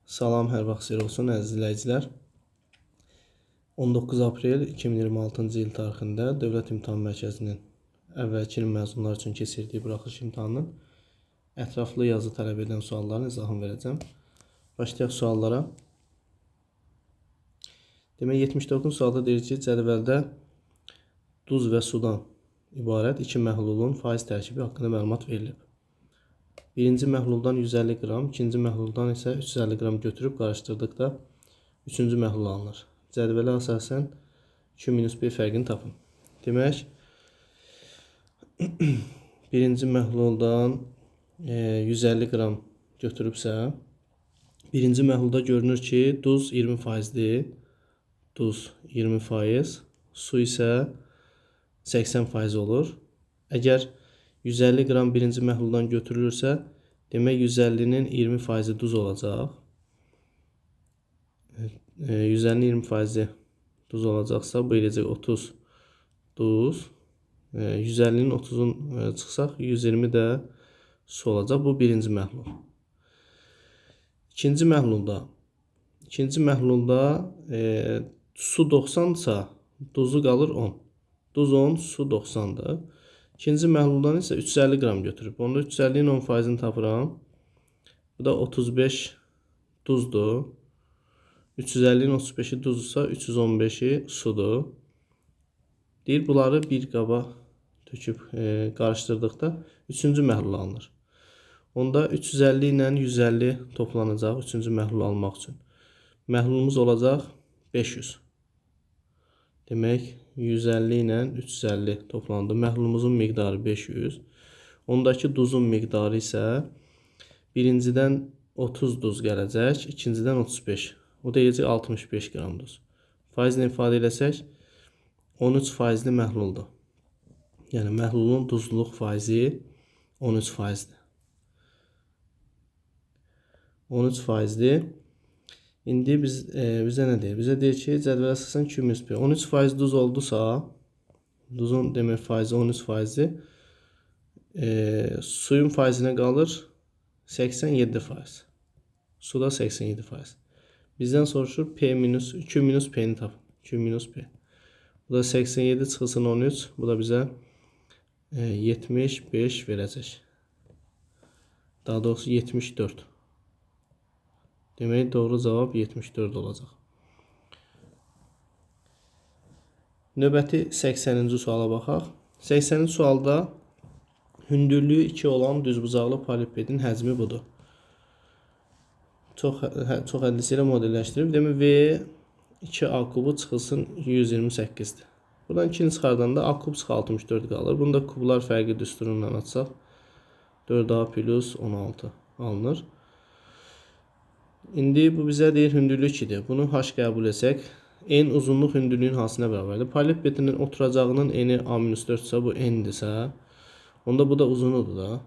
Salam, hər vaxt xeyir olsun əziz izləyicilər. 19 aprel 2026-cı il tarixində Dövlət İmtahan Mərkəzinin əvvəlki il məzunlar üçün keçirdiyi buraxılış imtahanının ətraflı yazı tələb edən sualların izahını verəcəm. Başlayaq suallara. Demək, 79 sualda deyir ki, cədvəldə duz və sudan ibarət iki məhlulun faiz tərkibi haqqında məlumat verilib. Birinci məhluldan 150 qram, ikinci məhluldan isə 350 qram götürüb qarışdırdıqda üçüncü məhlul alınır. Cədvələ əsasən 2-1 fərqini tapın. Demək, birinci məhluldan 150 qram götürübsə, birinci məhlulda görünür ki, duz 20%dir. Duz 20%, su isə 80% olur. Əgər 150 qram birinci məhluldan götürülürsə, demək 150-nin 20% duz olacaq. 150-nin 20% duz olacaqsa, bu eləcək 30 duz. 150-nin 30'un çıxsaq, 120 də su olacaq. Bu birinci məhlul. İkinci məhlulda su 90-dırsa, duzu qalır 10. Duz 10, su 90'dır. İkinci məhluldan isə 350 qram götürüb. Onda 350'nin 10%'ni tapıram. Bu da 35 duzdur. 350'nin 35'i duzsa 315'i sudur. Deyir, bunları bir qaba töküb qarışdırdıqda üçüncü məhlul alınır. Onda 350 ilə 150 toplanacaq üçüncü məhlul almaq üçün. Məhlulumuz olacaq 500. Demək, 150 ilə 350 toplandı. Məhlulumuzun miqdarı 500. Ondakı duzun miqdarı isə birincidən 30 duz gələcək, ikincidən 35. O da eləcək 65 qram duz. Faizlə ifadə eləsək, 13%li məhluldur. Yəni, məhlulun duzluluq faizi 13%dir. 13%dir. İndi bizə nə deyir? Bizə deyir ki, cədvələ əsasən 2-1. 13% duz oldusa, duzun demək faizi 13%dir. Suyun faizinə qalır 87%. Suda 87%. Bizdən soruşur P-2 P-ni tapın. 2 P. Bu da 87 çıxılsın 13. Bu da bizə 75 verəcək. Daha doğrusu 74. Demək, doğru cavab 74 olacaq. Növbəti 80-ci suala baxaq. 80-ci sualda hündürlüyü 2 olan düzbucaqlı polipedin həcmi budur. Çox hədlisi ilə modelləşdirib. Demək, V2A kubu çıxılsın 128'dir. Buradan 2-ni çıxardanda A kub çıx 64 qalır. Bunda kublar fərqi düsturundan açsaq 4A plus 16 alınır. İndi bu bizə deyir hündürlük 2'dir. Bunu H qəbul etsək, en uzunluq hündürlüyün hansına bərabərdir? Polipedinin oturacağının eni A-4 ise bu n-dirsə, onda bu da uzunudur da.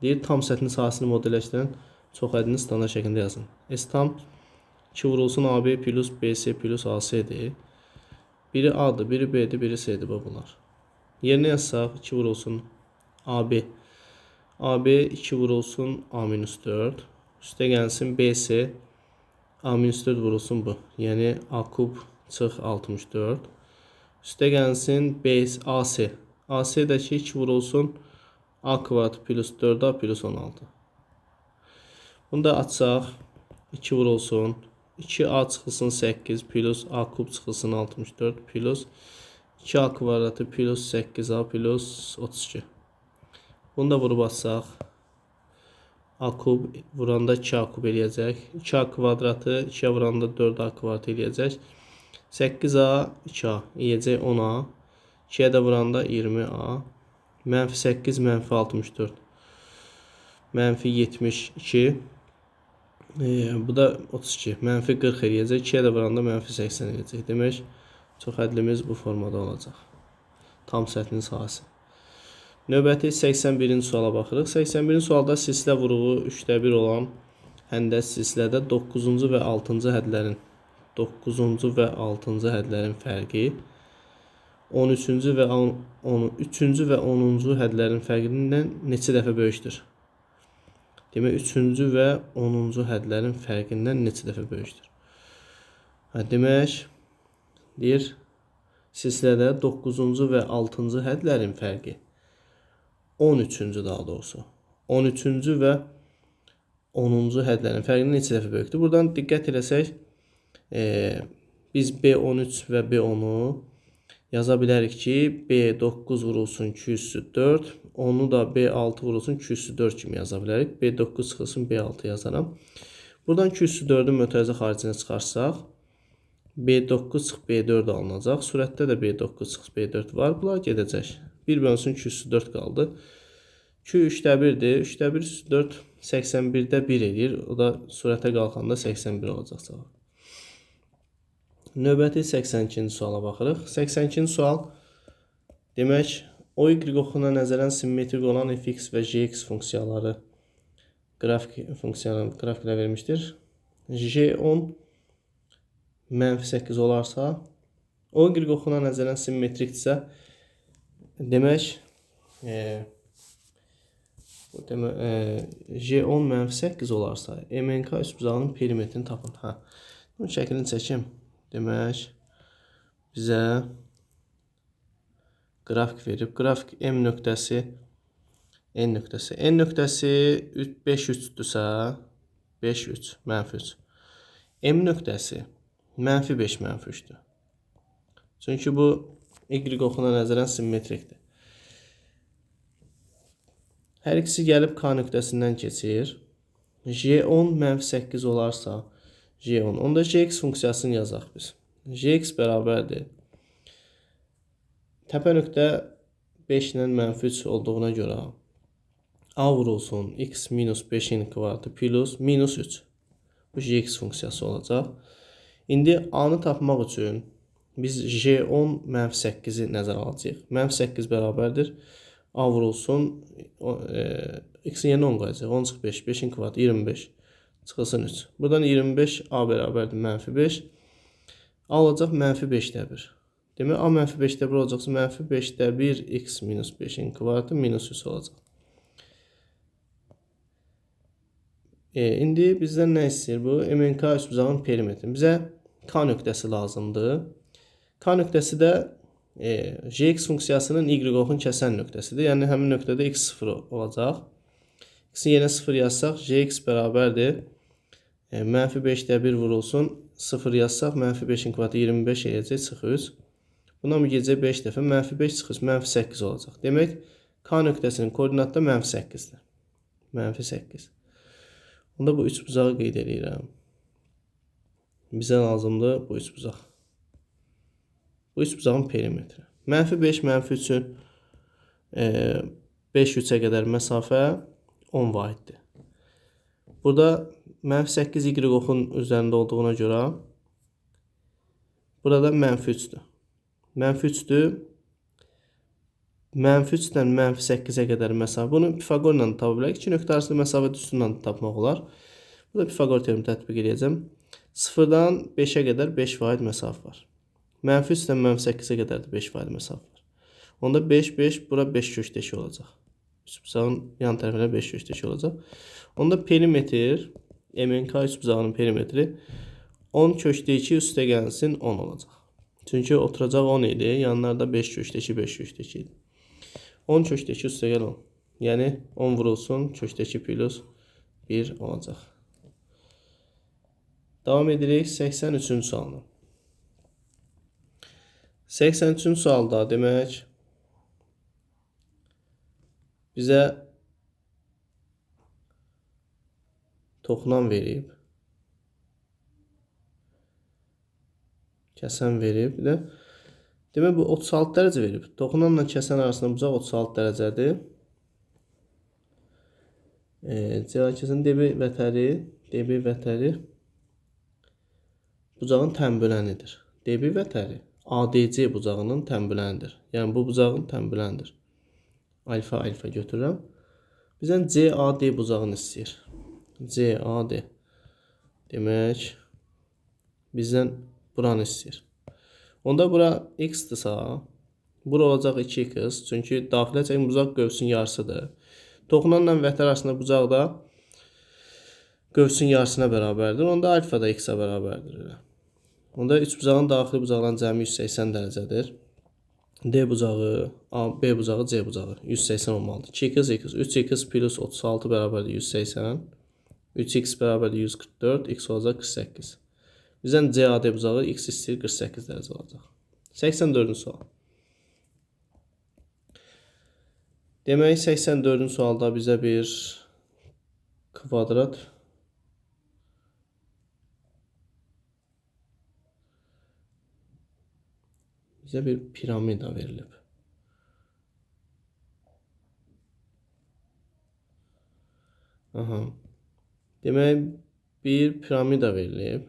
Deyir, tam səthinin sahəsini modelləşdirən çox hədini standart şəklində yazın. S tam 2 vurulsun AB plus BC plus AC'dir. Biri A'dır, biri B'dir, biri C'dir bunlar. Yerinə yazsaq 2 vurulsun AB. AB 2 vurulsun A-4. Üstə gəlsin BC. A-4 vurulsun bu. Yəni A kub çıx 64. Üstə gəlsin AC. AC-dəki 2 vurulsun A kvadrat plus 4A plus 16. Bunu da açsaq 2 vurulsun 2A çıxılsın 8 plus A kub çıxılsın 64 plus 2A kvadratı plus 8A plus 32. Bunu da vurub açsaq A kub vuranda 2A kub eləyəcək. 2A kvadratı 2'ye vuranda 4A kvadrat eləyəcək. 8A 2A eləyəcək 10A. 2'ye də vuranda 20A. Mənfi 8 mənfi 64. Mənfi 72. Bu da 32. Mənfi 40 eləyəcək. 2'ye də vuranda mənfi 80 eləyəcək. Demək, çox hədlimiz bu formada olacaq. Tam səthinin sahəsi. Növbəti 81-ci suala baxırıq. 81-ci sualda silsilə vuruğu 3'də 1 olan həndəs silsilədə 9-cu və 6-cı hədlərin 9-cu və 6-cı hədlərin fərqi 13-cü və 10-cu hədlərin fərqindən neçə dəfə böyükdür? Demək 3-cü və 10-cu hədlərin fərqindən neçə dəfə böyükdür? Demək deyir silsilədə 9-cu və 6-cı hədlərin fərqi 13-cü daha doğrusu 13-cü və 10-cu hədlərin fərqindən neçə dəfə böyükdür? Buradan diqqət eləsək biz B13 və B10-u yaza bilərik ki, B9 vurulsun 2 üssü 4, onu da B6 vurulsun 2 üssü 4 kimi yaza bilərik. B9 çıxılsın B6 yazaram. Buradan 2 üssü 4-ün mötərizə xaricinə çıxarsaq, B9 çıx B4 alınacaq. Surətdə də B9 çıx B4 var. Bunlar gedəcək. 1 bölünsün 2 üssü 4 qaldı. 2 3-də 1-dir. 3-də 1 üssü 4 81-də 1 edir. O da surətə qalxanda 81 olacaq cavab. Növbəti 82-ci suala baxırıq. 82-ci sual demək o y oxuna nəzərən simmetrik olan fx və gx funksiyaları qrafiklə vermişdir. J10 -8 olarsa o y oxuna nəzərən simmetrikdirsə demək J10 -8 olarsa MNK üçbucağının perimetrini tapın. Bunun şəklini çəkim. Demək bizə qrafik verib. Qrafik M nöqtəsi N nöqtəsi. N nöqtəsi 5 3-dürsə 5 3 -3. M nöqtəsi -5 -3-dür. Çünki bu y oxuna nəzərən simmetrikdir. Hər ikisi gəlib K nöqtəsindən keçir. J10 -8 olarsa J10. Onda Gx funksiyasını yazaq biz. Gx bərabərdir. Təpə nöqtə 5 ilə -3 olduğuna görə A vurulsun x minus 5-in kvadratı plus minus 3. Bu Gx funksiyası olacaq. İndi A-nı tapmaq üçün biz J10 -8-i nəzərə alacağıq. -8 bərabərdir. A vurulsun x-in yerinə 10 qoyacaq. 10 çıx 5. 5-in kvadratı 25. Çıxılsın 3. Buradan 25 A bərabərdir -5. A olacaq -5-də 1. Demək A -5-də 1 olacaqsa -5-də 1 x minus 5-in kvadratı minus 3 olacaq. İndi bizdən nə istəyir bu? MNK üçbucağın perimetri. Bizə K nöqtəsi lazımdır. K nöqtəsi də Gx funksiyasının y oxun kəsən nöqtəsidir. Yəni həmin nöqtədə x0 olacaq. X-in yerinə 0 yazsaq Gx bərabərdir. -5-də 1 vurulsun. 0 yazsaq -5-in kvadratı 25 eləyəcək, çıx 3. Bundan gedəcək 5 dəfə. -5 çıx 3, -8 olacaq. Demək K nöqtəsinin koordinatı da -8-dir. -8. Onda bu üçbucağı qeyd edirəm. Bizə lazımdır bu üçbucaq. Bu üçbucağın perimetri. -5, -3-ün 5-3-ə qədər məsafə 10 vahiddir. Burada -8 y oxun üzərində olduğuna görə burada -3-dür. -3-dür. -3-dən -8-ə qədər məsafə. Bunu Pifaqorla tapa bilərik. İki nöqtə arasında məsafə üstündən tapmaq olar. Burada Pifaqor teoremi tətbiq edəcəm. 0-dan 5-ə qədər 5 vahid məsafə var. -3-dən -8-ə qədər də 5 vahid məsafə var. Onda 5, 5, bura 5 köşdəki olacaq. Üçbucağın yan tərəfinə 5 köşdəki olacaq. Onda perimetr, MNK üçbucağının perimetri 10 köşdə 2 üstə gəlsin 10 olacaq. Çünki oturacaq 10 idi, yanlarda 5 köşdə 2, 5 köşdə 2 idi. 10 köşdə 2 üstə gəl 10. Yəni 10 vurulsun, köşdə 2 plus 1 olacaq. Davam edirik 83-cü sualına. 83-cü sualda demək bizə toxunan verib, kəsən verib, bir də demək bu 36 dərəcə verib. Toxunanla kəsən arasında bucaq 36 dərəcədir. Kəsən DB vətəri bucağın tənbölənidir. DB vətəri ADC bucağının tənbölənidir. Yəni bu bucağın tənbölənidir. Alfa alfa götürürəm. Bizdən CAD bucağını istəyir. CAD. Demək bizdən buranı istəyir. Onda bura x-dırsa, bura olacaq 2x. Çünki daxilə çəkim bucaq qövsün yarısıdır. Toxunanla vətər arasında bucaqda qövsün yarısına bərabərdir. Onda alfa da x-ə bərabərdir. Onda üç bucağın daxili bucaqların cəmi 180 dərəcədir. D bucağı, B bucağı, C bucağı 180 olmalıdır. 2x, x, 3x plus 36 bərabərdir 180. 3x bərabərdir 144, x olacaq 48. Bizdən CAD bucağı x istəyir 48 dərəcə olacaq. 84-cü sual. Demək 84-cü sualda bizə bir kvadrat bizə bir piramida verilib. Aha. Demək bir piramida verilib.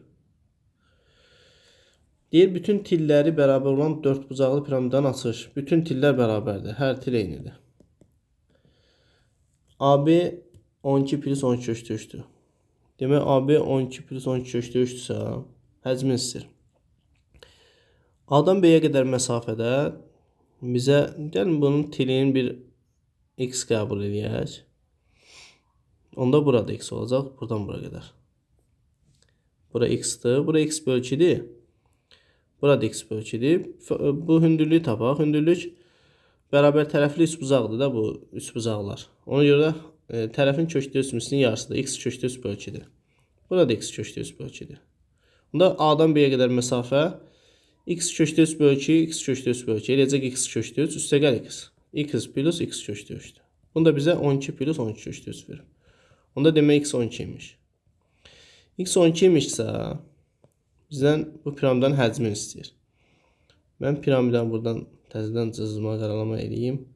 Deyir, bütün tilləri bərabər olan 4 bucaqlı piramidanın açılış. Bütün tillər bərabərdir. Hər til eynidir. AB 12 plus 12 köştü 3'dür. Demək, AB 12 plus 12 köştü 3'dürsə, həcmin istəyir. A-dan B-yə qədər məsafədə bizə, gəlin bunun tilinin bir x qəbul edək. Onda burada x olacaq, buradan bura qədər. Bura x-dir, bura x bölgüdür. Burada x bölgüdür. Bu hündürlüyü tapaq. Hündürlük bərabər tərəfli üç bucaqdır da bu üç bucaqlar. Ona görə tərəfin köşkü üstünün yarısıdır. X köşkü üst bölgüdür. Burada x köşkü üst bölgüdür. Onda A-dan B-yə qədər məsafə x köşkü üst bölgü, x köşkü üst bölgü. Eləcək x köşkü üst, üstə gəl x. X plus x köşkü üstdür. Bunda bizə 12 plus 12 köşkü üst verir. Onda demək x 12 imiş. X 12 imişsə bizdən bu piramidanın həcmini istəyir. Mən piramidanı buradan təzədən cızma, qaralama edeyim.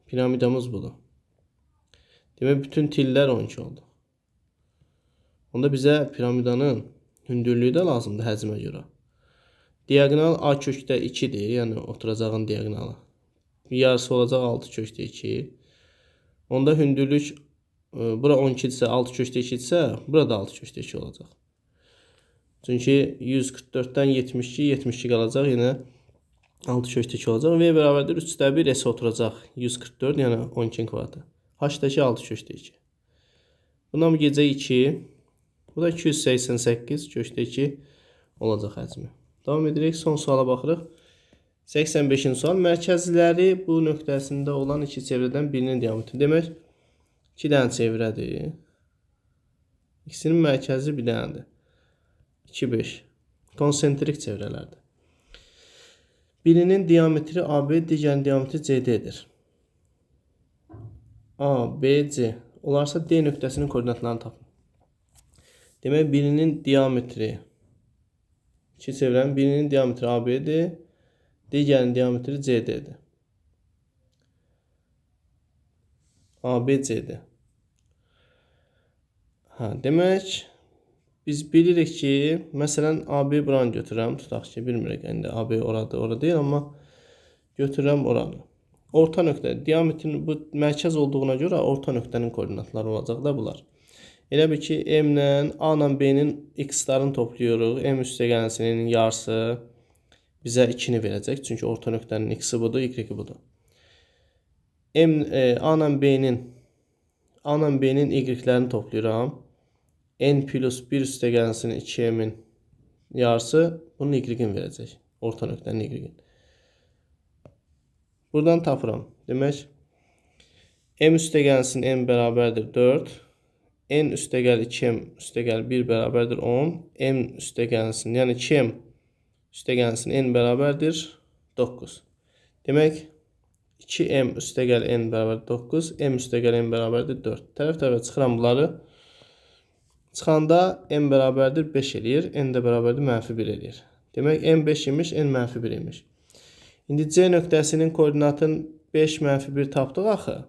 Piramidamız budur. Demək bütün tillər 12 oldu. Onda bizə piramidanın hündürlüyü də lazımdır həcmə görə. Diagonal A kökdə 2-dir, yəni oturacağın diagonalı. Yarısı olacaq 6 kökdə 2. Onda hündürlük bura 12-dirsə, 6 kökdə 2-dirsə, burada 6 kökdə 2 olacaq. Çünki 144-dən 72, 72 qalacaq, yenə 6 kökdə 2 olacaq. V bərabərdir 3/1 S oturacaq 144, yəni 12 kvadratı. H-dəki 6 kökdə 2. Bundan gecə 2, bu da 288 kökdə 2 olacaq həcmi. Davam edirik, son suala baxırıq. 85-ci sual. Mərkəzləri bu nöqtəsində olan iki çevrədən birinin diametri. Demək, 2 dənə çevrədir. İkisinin mərkəzi bir dənədir. 2, 5. Konsentrik çevrələrdir. Birinin diametri AB, digərinin diametri CD-dir. A, B, C. Olarsa D nöqtəsinin koordinatlarını tapın. Demək, birinin diametri, iki çevrənin birinin diametri AB-dir, digərinin diametri CD-dir. AB, CD. Demək, biz bilirik ki, məsələn, AB buranı götürürəm. Tutaq ki, bilmirik, indi AB oradır, orada deyil, amma götürürəm oranı. Orta nöqtə, diametrin bu mərkəz olduğuna görə orta nöqtənin koordinatları olacaq da bunlar. Elə bir ki, M-lə A ilə B-nin x-larını toplayırıq. M üstəgəlsinin yarısı bizə 2-ni verəcək. Çünki orta nöqtənin x-i budur, y-i budur. A ilə B-nin y-lərini toplayıram. N plus 1 üstəgəlsinin 2M-in yarısı bunun y-ini verəcək. Orta nöqtənin y-ini. Buradan tapıram. Demək, M üstəgəlsin M bərabərdir 4. N üstəgəl 2M üstəgəl 1 bərabərdir 10. M üstəgəlsin, yəni 2M üstəgəlsin N bərabərdir 9. Demək, 2M üstəgəl N bərabərdir 9. M üstəgəl N bərabərdir 4. Tərəf-tərəfə çıxıram bunları. Çıxanda M bərabərdir 5 eləyir. N də bərabərdir -1 eləyir. Demək, M 5 imiş, N -1 imiş. İndi C nöqtəsinin koordinatını 5 -1 tapdıq axı.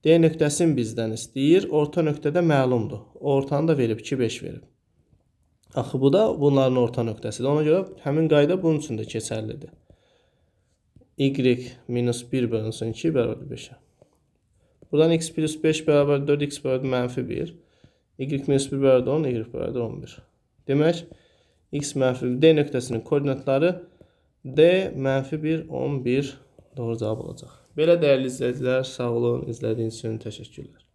D nöqtəsini bizdən istəyir. Orta nöqtədə məlumdur. Ortanı da verib, 2, 5 verib. Axı bu da bunların orta nöqtəsidir. Ona görə həmin qayda bunun üçün də keçərlidir. Y minus 1 bölünsün 2 bərabər 5'ə. Buradan x plus 5 bərabər 4, x bərabər -1. Y minus 1 bərabər 10, y bərabər 11. Demək, x -1 D nöqtəsinin koordinatları D -1, 11 doğru cavab olacaq. Belə dəyərli izləyicilər, sağ olun, izlədiyiniz üçün təşəkkürlər.